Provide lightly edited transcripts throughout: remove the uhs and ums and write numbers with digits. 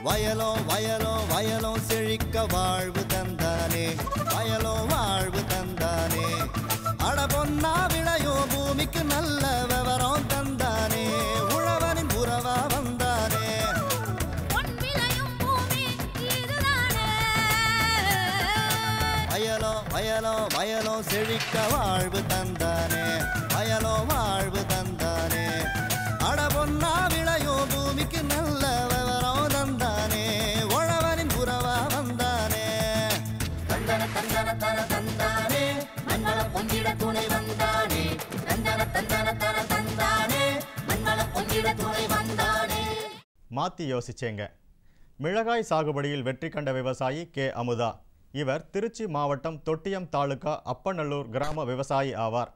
வயலோ வயலோ வயலோ செழிக்க வாழ்வு தந்தானே, வயலோ வாழ்வு தந்தானே. அட பொன்னா விளையோ பூமிக்கு நல்ல விவரம் தந்தானே, உழவனின் உறவா வந்தானே. வயலோ வயலோ வயலோ செழிக்க வாழ்வு தந்தானே, வயலோ வாழ்வு தந்தானே. அட பொன்னா விளையோ பூமிக்கு நல்ல விவரம் தந்தானே, உழவனின் உறவா வந்தானே. தந்தன தந்தன தன தந்தானே, மண்வள பொங்கிட துணை வந்தானே. தந்தன தந்தன தன தந்தானே, மண்வள பொங்கிட துணை வந்தானே. மாத்தி யோசிச்சேங்க. மிளகாய் சாகுபடியில் வெற்றி கண்ட விவசாயி கே. அமுதா. இவர் திருச்சி மாவட்டம் தொட்டியம் தாலுகா அப்பநல்லூர் கிராம விவசாயி ஆவார்.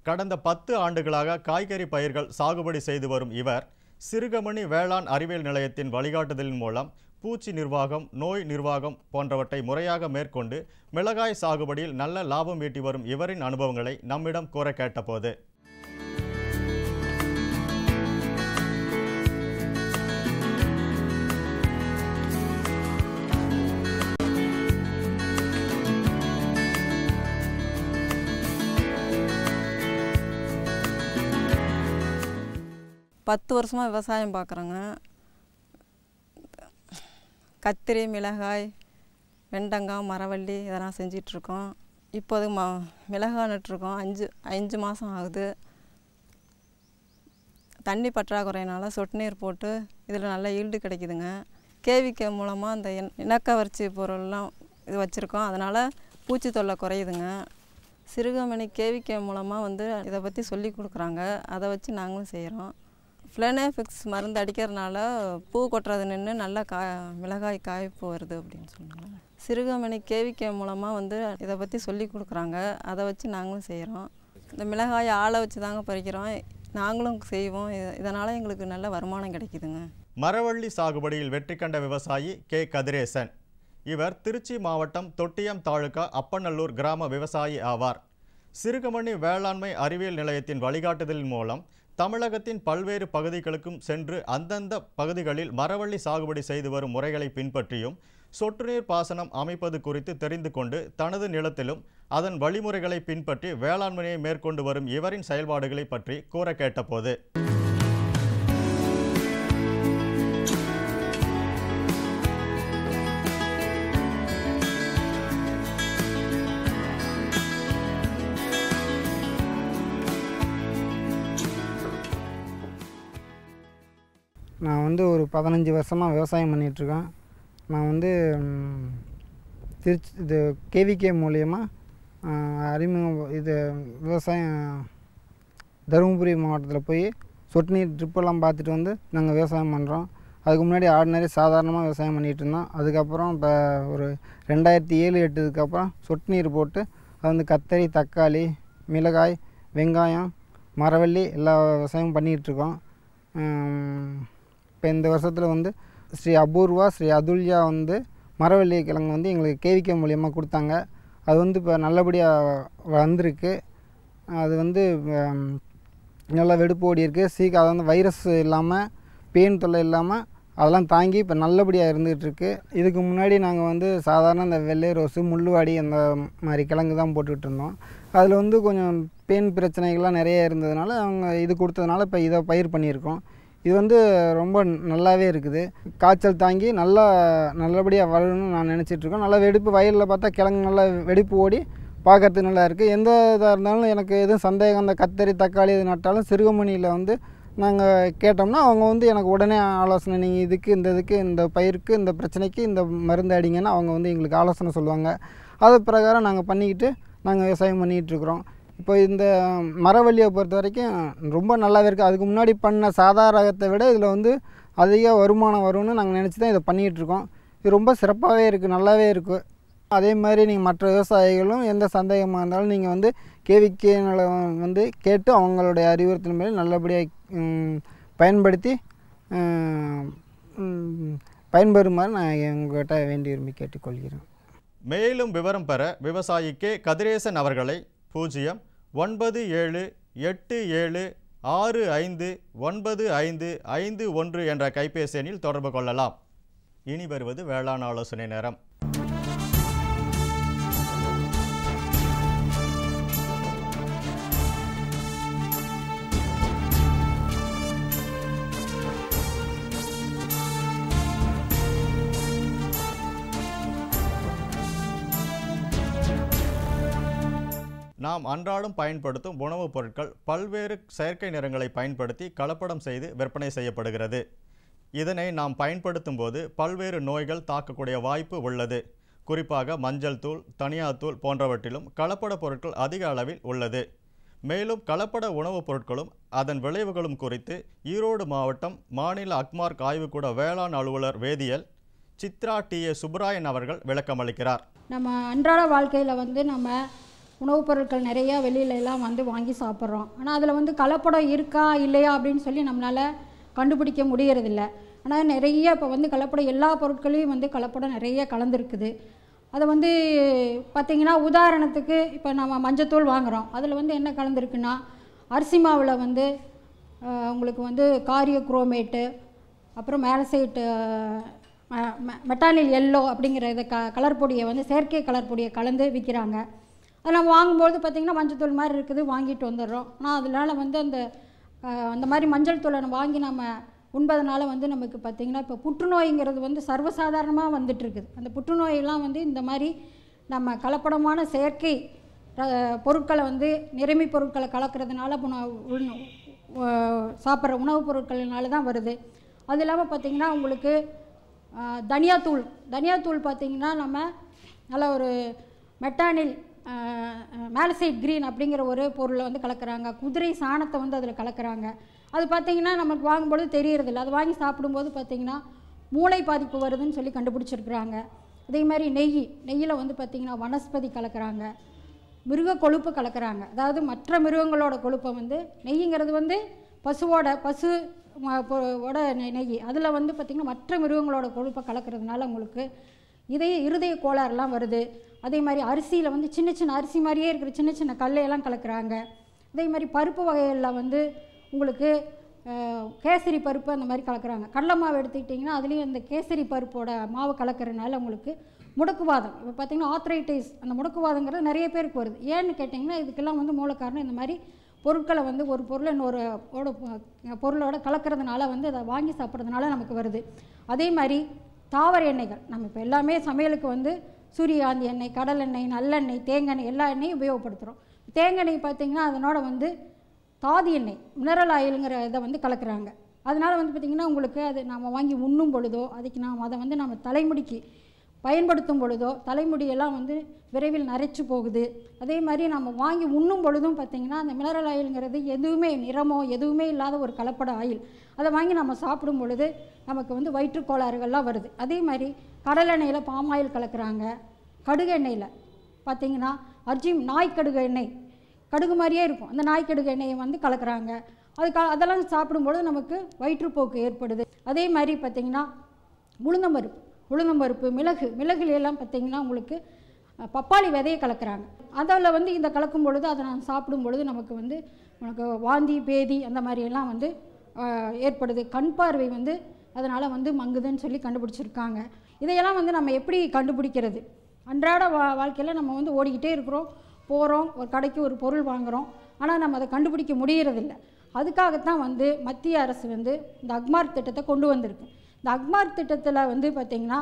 கடந்த 10 ஆண்டுகளாக காய்கறி பயிர்கள் சாகுபடி செய்து வரும் இவர் சிறுகமணி வேளாண் அறிவியல் நிலையத்தின் வழிகாட்டுதலின் மூலம் பூச்சி நிர்வாகம், நோய் நிர்வாகம் போன்றவற்றை முறையாக மேற்கொண்டு மிளகாய் சாகுபடியில் நல்ல லாபம் ஈட்டி வரும் இவரின் அனுபவங்களை நம்மிடம் கூற கேட்டபோது, 10 வருஷமாக விவசாயம் பார்க்குறோங்க. கத்திரி, மிளகாய், வெண்டங்காய், மரவள்ளி இதெல்லாம் செஞ்சிட்ருக்கோம். இப்போது மிளகாய் நட்டுருக்கோம். 5 மாதம் ஆகுது. தண்ணி பற்றாக்குறையினால் சொட்டு நீர் போட்டு இதில் நல்ல ஈல்டு கிடைக்குதுங்க. கேவிகே மூலமாக இந்த இணக்கவர்ச்சி பொருள்லாம் இது வச்சுருக்கோம். அதனால் பூச்சி தொல்லை குறையுதுங்க. சிறுகமணி கேவிகே மூலமாக இதை பற்றி சொல்லி கொடுக்குறாங்க. அதை வச்சு நாங்களும் செய்கிறோம். ஃப்ளெனேஃபிக்ஸ் மருந்து அடிக்கிறதுனால பூ கொட்டுறது நின்று நல்லா மிளகாய் காய்ப்பு வருது அப்படின்னு சொன்னாங்க. சிறுகமணி கேவிகே மூலமாக இதை பற்றி சொல்லி கொடுக்குறாங்க. அதை வச்சு நாங்களும் செய்கிறோம். இந்த மிளகாயை ஆளை வச்சு தாங்க பறிக்கிறோம். நாங்களும் செய்வோம். இதனால் எங்களுக்கு நல்ல வருமானம் கிடைக்குதுங்க. மரவள்ளி சாகுபடியில் வெற்றி கண்ட விவசாயி கே. கதிரேசன். இவர் திருச்சி மாவட்டம் தொட்டியம் தாலுகா அப்பநல்லூர் கிராம விவசாயி ஆவார். சிறுகமணி வேளாண்மை அறிவியல் நிலையத்தின் வழிகாட்டுதலின் மூலம் தமிழகத்தின் பல்வேறு பகுதிகளுக்கும் சென்று அந்தந்த பகுதிகளில் மரவள்ளி சாகுபடி செய்து வரும் முறைகளை பின்பற்றியும் சொட்டு நீர் பாசனம் அமைப்பது குறித்து தெரிந்து கொண்டு தனது நிலத்திலும் அதன் வழிமுறைகளை பின்பற்றி வேளாண்மையை மேற்கொண்டு வரும் இவரின் செயல்பாடுகளை பற்றி கூற கேட்டபோது, நான் ஒரு 15 வருஷமாக விவசாயம் பண்ணிகிட்ருக்கேன். நான் திருச்சி இது கேவிகே மூலயமா அறிமுகம் இது விவசாயம் தருமபுரி மாவட்டத்தில் போய் சொட்டு நீர் ட்ரிப்பெல்லாம் பார்த்துட்டு நாங்கள் விவசாயம் பண்ணுறோம். அதுக்கு முன்னாடி ஆர்டினரி சாதாரணமாக விவசாயம் பண்ணிகிட்டு இருந்தோம். அதுக்கப்புறம் இப்போ ஒரு 2007-08 அப்புறம் சொட்டு நீர் போட்டு அது கத்தரி, தக்காளி, மிளகாய், வெங்காயம், மரவள்ளி எல்லா விவசாயமும் பண்ணிகிட்ருக்கோம். இப்போ இந்த வருஷத்தில் ஸ்ரீ அபூர்வா, ஸ்ரீ அதுல்யா மரவள்ளி கிழங்கு எங்களுக்கு கேவிகே மூலியமாக கொடுத்தாங்க. அது இப்போ நல்லபடியாக வந்திருக்கு. அது நல்லா வெடுப்பு ஓடி இருக்குது. அது வைரஸ் இல்லாமல், பேன் தொல்லை இல்லாமல் அதெல்லாம் தாங்கி இப்போ நல்லபடியாக இருந்துகிட்ருக்கு. இதுக்கு முன்னாடி நாங்கள் சாதாரண இந்த வெள்ளை ரோஸு, முள்ளுவாடி அந்த மாதிரி கிழங்கு தான் போட்டுக்கிட்டு இருந்தோம். அதில் கொஞ்சம் பேன் பிரச்சனைகள்லாம் நிறைய இருந்ததுனால அவங்க இது கொடுத்ததுனால இப்போ இதை பயிர் பண்ணியிருக்கோம். இது ரொம்ப நல்லாவே இருக்குது. காய்ச்சல் தாங்கி நல்லபடியாக வளரணும்னு நான் நினச்சிட்ருக்கோம். நல்லா வெடிப்பு வயலில் பார்த்தா கிழங்கு நல்லா வெடிப்பு ஓடி பார்க்கறதுக்கு நல்லா இருக்குது. எந்த இதாக இருந்தாலும் எனக்கு எதுவும் சந்தேகம், அந்த கத்தரி, தக்காளி இது நட்டாலும் சிறுகமணியில் நாங்கள் கேட்டோம்னா அவங்க எனக்கு உடனே ஆலோசனை, நீங்கள் இதுக்கு இந்த பயிருக்கு இந்த பிரச்சனைக்கு இந்த மருந்து அடிங்கன்னா அவங்க எங்களுக்கு ஆலோசனை சொல்லுவாங்க. அது பிரகாரம் நாங்கள் பண்ணிக்கிட்டு நாங்கள் விவசாயம் பண்ணிகிட்ருக்குறோம். இப்போ இந்த மரவள்ளியை பொறுத்த வரைக்கும் ரொம்ப நல்லாவே இருக்குது. அதுக்கு முன்னாடி பண்ண சாதாரண ரகத்தை விட இதில் அதிக வருமானம் வரும்னு நாங்கள் நினச்சி தான் இதை பண்ணிகிட்ருக்கோம். இது ரொம்ப சிறப்பாகவே இருக்குது, நல்லாவே இருக்குது. அதே மாதிரி நீங்கள் மற்ற விவசாயிகளும் எந்த சந்தேகமாக இருந்தாலும் நீங்கள் கேவிகேவில் கேட்டு அவங்களுடைய அறிவுறுத்தல் மேலே நல்லபடியாக பயன்படுத்தி பயன்பெறுமாறு நான் எங்கள்கிட்ட வேண்டி விரும்பி கேட்டுக்கொள்கிறேன். மேலும் விவரம் பெற விவசாயி கே. கதிரேசன் அவர்களை 09787659551 என்ற கைபேசி எண்ணில் தொடர்பு கொள்ளலாம். இனி வருவது வேளாண் ஆலோசனை நேரம். நாம் அன்றாடம் பயன்படுத்தும் உணவுப் பொருட்கள் பல்வேறு செயற்கை நிறங்களை பயன்படுத்தி கலப்படம் செய்து விற்பனை செய்யப்படுகிறது. இதனை நாம் பயன்படுத்தும் போது பல்வேறு நோய்கள் தாக்கக்கூடிய வாய்ப்பு உள்ளது. குறிப்பாக மஞ்சள் தூள், தனியார் தூள் போன்றவற்றிலும் கலப்பட பொருட்கள் அதிக அளவில் உள்ளது. மேலும் கலப்பட உணவுப் பொருட்களும் அதன் விளைவுகளும் குறித்து ஈரோடு மாவட்டம் மாநில அக்மார்க் ஆய்வுக்கூட வேளாண் அலுவலர் வேதியியல் சித்ரா டி.ஏ. சுப்ராயன் அவர்கள் விளக்கமளிக்கிறார். நம்ம அன்றாட வாழ்க்கையில் வந்து நம்ம உணவுப் பொருட்கள் நிறையா வெளியிலலாம் வந்து வாங்கி சாப்பிட்றோம். ஆனால் அதில் வந்து கலப்படம் இருக்கா இல்லையா அப்படின்னு சொல்லி நம்மளால் கண்டுபிடிக்க முடியறதில்ல. ஆனால் நிறைய இப்போ வந்து கலப்படம் எல்லா பொருட்களையும் வந்து கலப்படம் நிறைய கலந்துருக்குது. அதை வந்து பார்த்திங்கன்னா உதாரணத்துக்கு இப்போ நம்ம மஞ்சத்தூள் வாங்குகிறோம். அதில் வந்து என்ன கலந்துருக்குன்னா அரிசி மாவில் வந்து உங்களுக்கு வந்து காரிய குரோமேட்டு, அப்புறம் மேலசைட்டு, மெட்டானில் எல்லோ அப்படிங்கிற இதை கலர் பொடியை வந்து செயற்கை கலர் பொடியை கலந்து விற்கிறாங்க. அதை நம்ம வாங்கும்போது பார்த்திங்கன்னா மஞ்சள் மாதிரி இருக்குது, வாங்கிட்டு வந்துடுறோம். ஆனால் அதனால் வந்து அந்த மாதிரி மஞ்சள் தூளை வாங்கி நம்ம உண்பதனால வந்து நமக்கு பார்த்திங்கன்னா இப்போ புற்றுநோய்ங்கிறது வந்து சர்வசாதாரணமாக வந்துட்டுருக்குது. அந்த புற்றுநோயெல்லாம் வந்து இந்த மாதிரி நம்ம கலப்படமான செயற்கை பொருட்களை வந்து நிறமி பொருட்களை கலக்கிறதுனால சாப்பிட்ற உணவுப் பொருட்களினால தான் வருது. அது இல்லாமல் பார்த்திங்கன்னா உங்களுக்கு தனியாத்தூள் பார்த்திங்கன்னா நம்ம நல்ல ஒரு மெட்டானில் மேலசைட் க்ரீன் அப்படிங்கிற ஒரு பொருளை வந்து கலக்கிறாங்க. குதிரை சாணத்தை வந்து அதில் கலக்கிறாங்க. அது பார்த்திங்கன்னா நமக்கு வாங்கும்போது தெரியறதில்ல. அது வாங்கி சாப்பிடும்போது பார்த்திங்கன்னா மூளை பாதிப்பு வருதுன்னு சொல்லி கண்டுபிடிச்சிருக்கிறாங்க. அதே மாதிரி நெய்யில் வந்து பார்த்திங்கன்னா வனஸ்பதி கலக்கிறாங்க, மிருக கொழுப்பு கலக்கிறாங்க. அதாவது மற்ற மிருகங்களோட கொழுப்பை வந்து நெய்ங்கிறது வந்து பசுவோட நெய், அதில் வந்து பார்த்திங்கன்னா மற்ற மிருகங்களோட கொழுப்பை கலக்கிறதுனால உங்களுக்கு இருதய கோளாறுலாம் வருது. அதே மாதிரி அரிசியில் வந்து சின்ன சின்ன அரிசி மாதிரியே இருக்கிற சின்ன சின்ன கல்லையெல்லாம் கலக்கிறாங்க. அதே மாதிரி பருப்பு வகைகளில் வந்து உங்களுக்கு கேசரி பருப்பு அந்த மாதிரி கலக்கிறாங்க. கடலை மாவு எடுத்துக்கிட்டிங்கன்னா அதுலேயும் அந்த கேசரி பருப்போட மாவு கலக்கிறதுனால உங்களுக்கு முடக்குவாதம், இப்போ பார்த்திங்கன்னா ஆர்த்ரைட்டிஸ், அந்த முடக்குவாதங்கிறது நிறைய பேருக்கு வருது. ஏன்னு கேட்டிங்கன்னா இதுக்கெல்லாம் வந்து மூல காரணம் இந்த மாதிரி பொருட்களை வந்து ஒரு பொருளை இன்னொரு பொருளோட கலக்கிறதுனால வந்து அதை வாங்கி சாப்பிட்றதுனால நமக்கு வருது. அதே மாதிரி தாவர எண்ணெய்கள் நம்ம இப்போ எல்லாமே சமையலுக்கு வந்து சூரியகாந்தி எண்ணெய், கடல் எண்ணெய், நல்லெண்ணெய், தேங்காய் எல்லா எண்ணெயும் உபயோகப்படுத்துகிறோம். தேங்காய் பார்த்திங்கன்னா அதனோட வந்து தாதி எண்ணெய், மினரல் ஆயிலுங்கிற இதை வந்து கலக்கிறாங்க. அதனால் வந்து பார்த்திங்கன்னா உங்களுக்கு அது நம்ம வாங்கி உண்ணும் பொழுதோ அதுக்கு அதை வந்து நம்ம தலைமுடிக்கு பயன்படுத்தும் பொழுதோ தலைமுடியெல்லாம் வந்து விரைவில் நரைச்சி போகுது. அதே மாதிரி நம்ம வாங்கி உண்ணும் பொழுதும் பார்த்திங்கன்னா அந்த மினரல் ஆயிலுங்கிறது எதுவுமே நிறமோ எதுவுமே இல்லாத ஒரு கலப்பட ஆயில். அதை வாங்கி நம்ம சாப்பிடும் பொழுது நமக்கு வந்து வயிற்றுக்கோளாறுகள்லாம் வருது. அதே மாதிரி கடல் எண்ணெயில் பாம் ஆயில் கலக்கிறாங்க. கடுகு எண்ணெயில் பார்த்திங்கன்னா நாய்க்கடுகு எண்ணெய், கடுகு மாதிரியே இருக்கும், அந்த நாய்க்கடுகு எண்ணெயை வந்து கலக்கிறாங்க. அதெல்லாம் சாப்பிடும்பொழுது நமக்கு வயிற்றுப்போக்கு ஏற்படுது. அதே மாதிரி பார்த்திங்கன்னா உளுந்தம்பருப்பு, மிளகுலையெல்லாம் பார்த்திங்கன்னா உங்களுக்கு பப்பாளி விதையை கலக்கிறாங்க. அதில் வந்து இந்த கலக்கும் பொழுது அதை நான் சாப்பிடும் பொழுது நமக்கு வாந்தி பேதி அந்த மாதிரியெல்லாம் வந்து ஏற்படுது. கண் பார்வை வந்து அதனால் வந்து மங்குதுன்னு சொல்லி கண்டுபிடிச்சிருக்காங்க. இதையெல்லாம் வந்து நம்ம எப்படி கண்டுபிடிக்கிறது? அன்றாட வாழ்க்கையில் நம்ம வந்து ஓடிக்கிட்டே இருக்கிறோம், போகிறோம், ஒரு கடைக்கு ஒரு பொருள் வாங்குகிறோம், ஆனால் நம்ம அதை கண்டுபிடிக்க முடியறதில்லை. அதுக்காகத்தான் வந்து மத்திய அரசு வந்து இந்த அக்மார்க் திட்டத்தை கொண்டு வந்திருக்கு. இந்த அக்மார்க் திட்டத்தில் வந்து பார்த்திங்கன்னா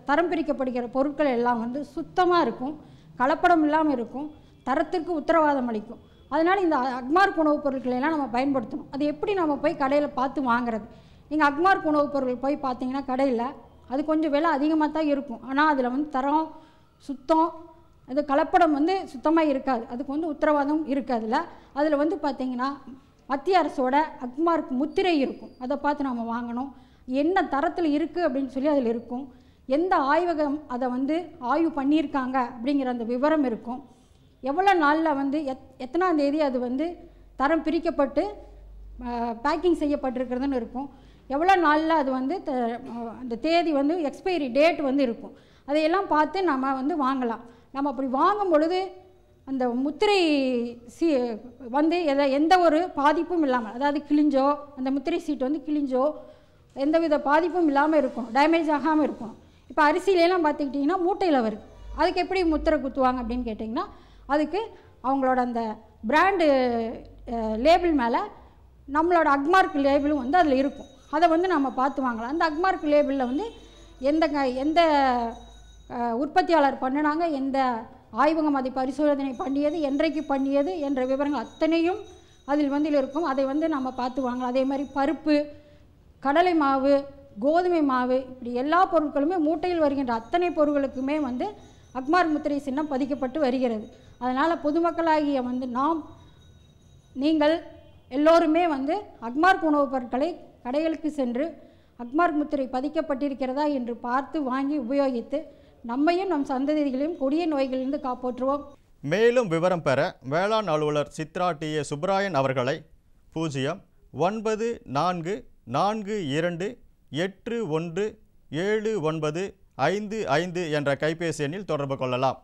தரம் பிரிக்கப்படுகிற பொருட்கள் எல்லாம் வந்து சுத்தமாக இருக்கும், கலப்படம் இல்லாமல் இருக்கும், தரத்திற்கு உத்தரவாதம் அளிக்கும். அதனால் இந்த அக்மார்க் உணவுப் பொருட்களெல்லாம் நம்ம பயன்படுத்தணும். அது எப்படி நம்ம போய் கடையில் பார்த்து வாங்குறது? நீங்கள் அக்மார்க் உணவுப் பொருட்கள் போய் பார்த்தீங்கன்னா கடையில் அது கொஞ்சம் விலை அதிகமாக தான் இருக்கும். ஆனால் அதில் வந்து தரம், சுத்தம், அது கலப்படம் வந்து சுத்தமாக இருக்காது, அதுக்கு வந்து உத்தரவாதம் இருக்காதுல்ல. அதில் வந்து பார்த்திங்கன்னா மத்திய அரசோட அக்மார்க் முத்திரை இருக்கும், அதை பார்த்து நம்ம வாங்கணும். என்ன தரத்தில் இருக்குது அப்படின்னு சொல்லி அதில் இருக்கும். எந்த ஆய்வகம் அதை வந்து ஆய்வு பண்ணியிருக்காங்க அப்படிங்கிற அந்த விவரம் இருக்கும். எவ்வளோ நாளில் வந்து எத்தனாம் தேதி அது வந்து தரம் பிரிக்கப்பட்டு பேக்கிங் செய்யப்பட்டிருக்கிறதுன்னு இருக்கும். எவ்வளோ நாளில் அது வந்து அந்த தேதி வந்து எக்ஸ்பைரி டேட் வந்து இருக்கும். அதையெல்லாம் பார்த்து நம்ம வந்து வாங்கலாம். நம்ம அப்படி வாங்கும் பொழுது அந்த முத்திரை வந்து எந்த ஒரு பாதிப்பும் இல்லாமல், அதாவது கிழிஞ்சோ அந்த முத்திரை சீட்டு வந்து கிழிஞ்சோ எந்தவித பாதிப்பும் இல்லாமல் இருக்கணும், டேமேஜ் ஆகாமல் இருக்கணும். இப்போ அரிசியிலலாம் பார்த்துக்கிட்டிங்கன்னா மூட்டையில் வருது, அதுக்கு எப்படி முத்திரை குத்துவாங்க அப்படின்னு கேட்டிங்கன்னா, அதுக்கு அவங்களோட அந்த பிராண்டு லேபிள் மேலே நம்மளோட அக்மார்க் லேபிளும் வந்து அதில் இருக்கும். அதை வந்து நம்ம பார்த்து வாங்கலாம். அந்த அக்மார்க் லேபிளில் வந்து எந்த உற்பத்தியாளர் பண்ணினாங்க, எந்த ஆய்வகம் அதை பரிசோதனை பண்ணியது, என்றைக்கு பண்ணியது என்ற விவரங்கள் அத்தனையும் அதில் வந்து இருக்கும். அதை வந்து நம்ம பார்த்து வாங்கலாம். அதே மாதிரி பருப்பு, கடலை மாவு, கோதுமை மாவு, இப்படி எல்லா பொருட்களுமே மூட்டையில் வருகின்ற அத்தனை பொருட்களுக்குமே வந்து அக்மார்க் முத்திரை சின்னம் பதிக்கப்பட்டு வருகிறது. அதனால் பொதுமக்களாகிய வந்து நீங்கள் எல்லோருமே வந்து அக்மார்க் உணவுப் பொருட்களை கடைகளுக்கு சென்று அக்மார்க் முத்திரை பதிக்கப்பட்டிருக்கிறதா என்று பார்த்து வாங்கி உபயோகித்து நம்மையும் நம் சந்ததிகளையும் கொடிய நோய்களிலிருந்து காப்பாற்றுவோம். மேலும் விவரம் பெற வேளாண் அலுவலர் சித்ரா டி.ஏ. சுப்ராயன் அவர்களை 0942817955 என்ற கைபேசி எண்ணில் தொடர்பு கொள்ளலாம்.